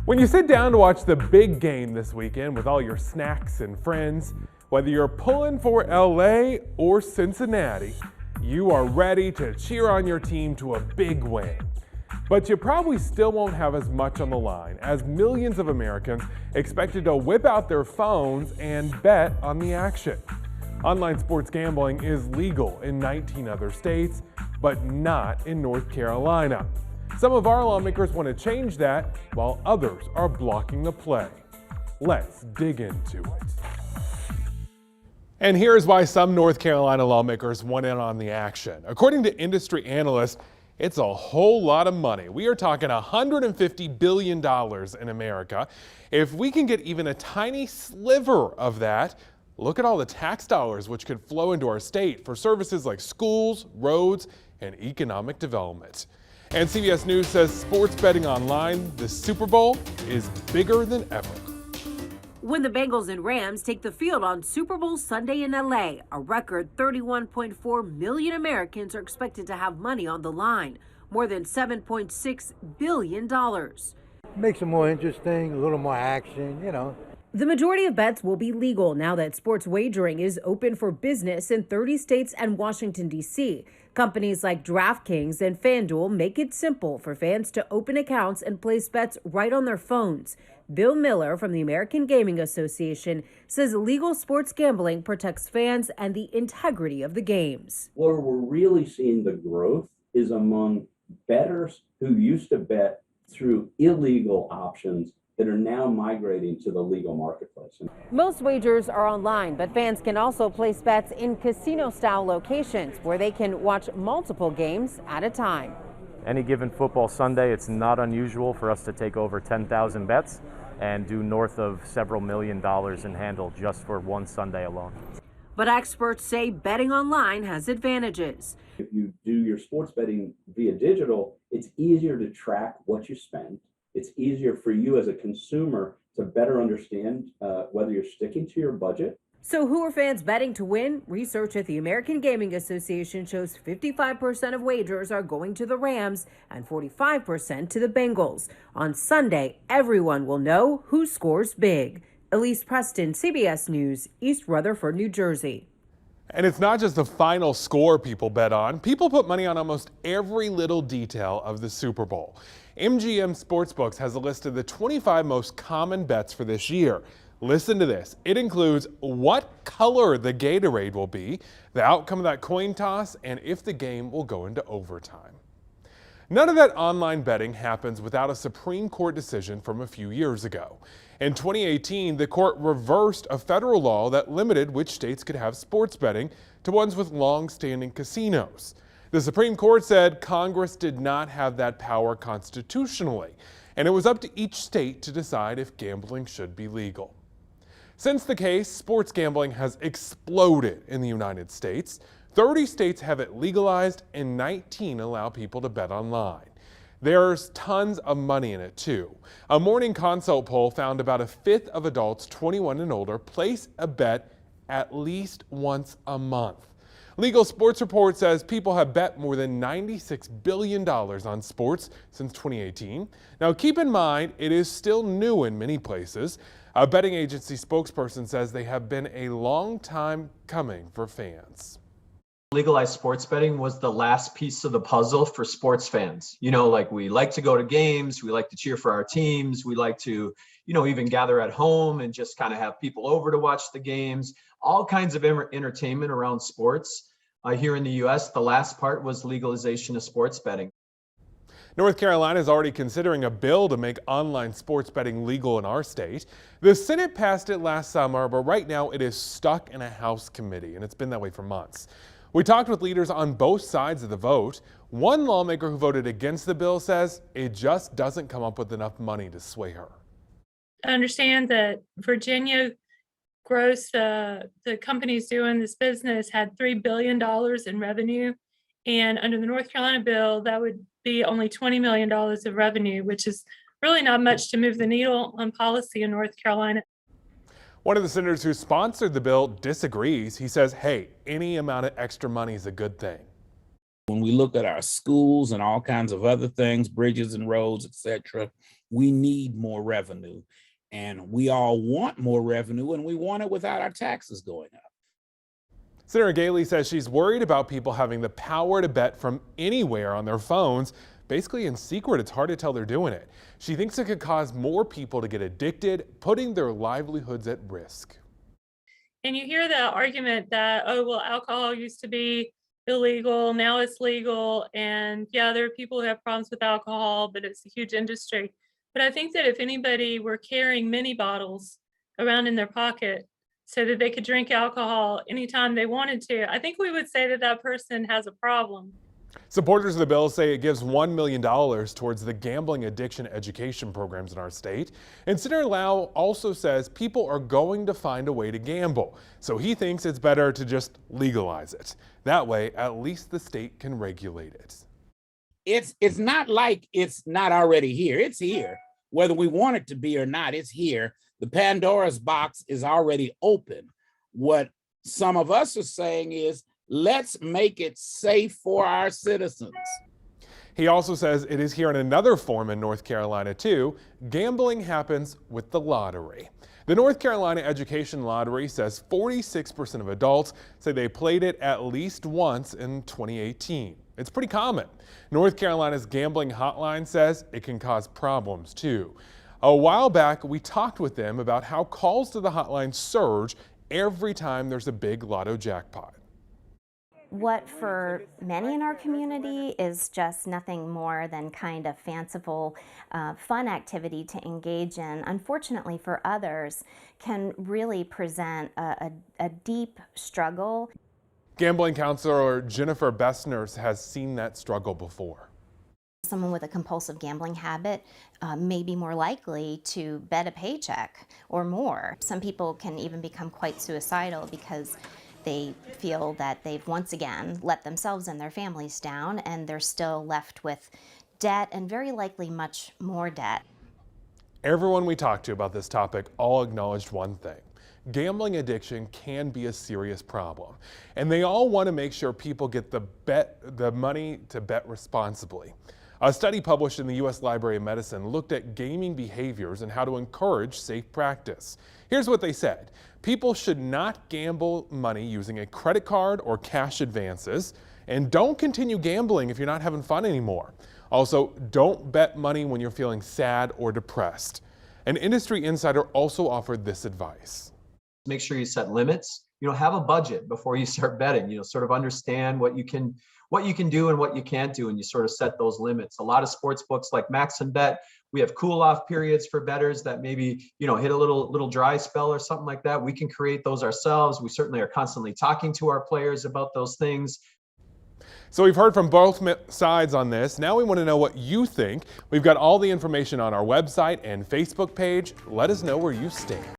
When you sit down to watch the big game this weekend with all your snacks and friends, whether you're pulling for LA or Cincinnati, you are ready to cheer on your team to a big win. But you probably still won't have as much on the line as millions of Americans expected to whip out their phones and bet on the action. Online sports gambling is legal in 19 other states, but not in North Carolina. Some of our lawmakers want to change that, while others are blocking the play. Let's dig into it. And here's why some North Carolina lawmakers want in on the action. According to industry analysts, it's a whole lot of money. We are talking $150 billion in America. If we can get even a tiny sliver of that, look at all the tax dollars which could flow into our state for services like schools, roads, and economic development. And CBS News says sports betting online, the Super Bowl, is bigger than ever. When the Bengals and Rams take the field on Super Bowl Sunday in LA, a record 31.4 million Americans are expected to have money on the line, more than $7.6 billion. Makes it more interesting, a little more action, you know. The majority of bets will be legal now that sports wagering is open for business in 30 states and Washington, D.C. Companies like DraftKings and FanDuel make it simple for fans to open accounts and place bets right on their phones. Bill Miller from the American Gaming Association says legal sports gambling protects fans and the integrity of the games. Where we're really seeing the growth is among bettors who used to bet through illegal options that are now migrating to the legal marketplace. Most wagers are online, but fans can also place bets in casino-style locations where they can watch multiple games at a time. Any given football Sunday, it's not unusual for us to take over 10,000 bets and do north of several $1 million in handle just for one Sunday alone. But experts say betting online has advantages. If you do your sports betting via digital, it's easier to track what you spend. It's easier for you as a consumer to better understand whether you're sticking to your budget. So who are fans betting to win? Research at the American Gaming Association shows 55% of wagers are going to the Rams and 45% to the Bengals. On Sunday, everyone will know who scores big. Elise Preston, CBS News, East Rutherford, New Jersey. And it's not just the final score people bet on. People put money on almost every little detail of the Super Bowl. MGM Sportsbooks has a list of the 25 most common bets for this year. Listen to this. It includes what color the Gatorade will be, the outcome of that coin toss, and if the game will go into overtime. None of that online betting happens without a Supreme Court decision from a few years ago. In 2018, the court reversed a federal law that limited which states could have sports betting to ones with long-standing casinos. The Supreme Court said Congress did not have that power constitutionally, and it was up to each state to decide if gambling should be legal. Since the case, sports gambling has exploded in the United States. 30 states have it legalized and 19 allow people to bet online. There's tons of money in it too. A Morning Consult poll found about a fifth of adults 21 and older place a bet at least once a month. Legal Sports Report says people have bet more than $96 billion on sports since 2018. Now keep in mind, it is still new in many places. A betting agency spokesperson says they have been a long time coming for fans. Legalized sports betting was the last piece of the puzzle for sports fans. You know, like we like to go to games, we like to cheer for our teams, we like to, even gather at home and just kind of have people over to watch the games, all kinds of entertainment around sports. Here in the U.S., the last part was legalization of sports betting. North Carolina is already considering a bill to make online sports betting legal in our state. The Senate passed it last summer, but right now it is stuck in a House committee, and it's been that way for months. We talked with leaders on both sides of the vote. One lawmaker who voted against the bill says it just doesn't come up with enough money to sway her. I understand that Virginia gross, the companies doing this business had $3 billion in revenue. And under the North Carolina bill, that would be only $20 million of revenue, which is really not much to move the needle on policy in North Carolina. One of the senators who sponsored the bill disagrees. He says, hey, any amount of extra money is a good thing. When we look at our schools and all kinds of other things, bridges and roads, etc., we need more revenue. And we all want more revenue, and we want it without our taxes going up. Senator Galey says she's worried about people having the power to bet from anywhere on their phones. Basically in secret, it's hard to tell they're doing it. She thinks it could cause more people to get addicted, putting their livelihoods at risk. And you hear the argument that, oh, well, alcohol used to be illegal, now it's legal. And yeah, there are people who have problems with alcohol, but it's a huge industry. But I think that if anybody were carrying mini bottles around in their pocket so that they could drink alcohol anytime they wanted to, I think we would say that that person has a problem. Supporters of the bill say it gives $1 million towards the gambling addiction education programs in our state. And Senator Lau also says people are going to find a way to gamble, so he thinks it's better to just legalize it. That way, at least the state can regulate it. It's not like it's not already here. It's here. Whether we want it to be or not, it's here. The Pandora's box is already open. What some of us are saying is, let's make it safe for our citizens. He also says it is here in another form in North Carolina too. Gambling happens with the lottery. The North Carolina Education Lottery says 46% of adults say they played it at least once in 2018. It's pretty common. North Carolina's gambling hotline says it can cause problems too. A while back, we talked with them about how calls to the hotline surge every time there's a big lotto jackpot. What for many in our community is just nothing more than kind of fanciful, fun activity to engage in, unfortunately for others, can really present a deep struggle. Gambling counselor Jennifer Bessner has seen that struggle before. Someone with a compulsive gambling habit may be more likely to bet a paycheck or more. Some people can even become quite suicidal because they feel that they've once again let themselves and their families down, and they're still left with debt and very likely much more debt. Everyone we talked to about this topic all acknowledged one thing. Gambling addiction can be a serious problem, and they all want to make sure people get the money to bet responsibly. A study published in the U.S. Library of Medicine looked at gaming behaviors and how to encourage safe practice. Here's what they said. People should not gamble money using a credit card or cash advances, and don't continue gambling if you're not having fun anymore. Also, don't bet money when you're feeling sad or depressed. An industry insider also offered this advice. Make sure you set limits. Have a budget before you start betting. Sort of understand what you can do and what you can't do, and you sort of set those limits. A lot of sports books like Max and Bet, we have cool off periods for bettors that maybe hit a little dry spell or something like that. We can create those ourselves. We certainly are constantly talking to our players about those things. So we've heard from both sides on this. Now we want to know what you think. We've got all the information on our website and Facebook page. Let us know where you stand.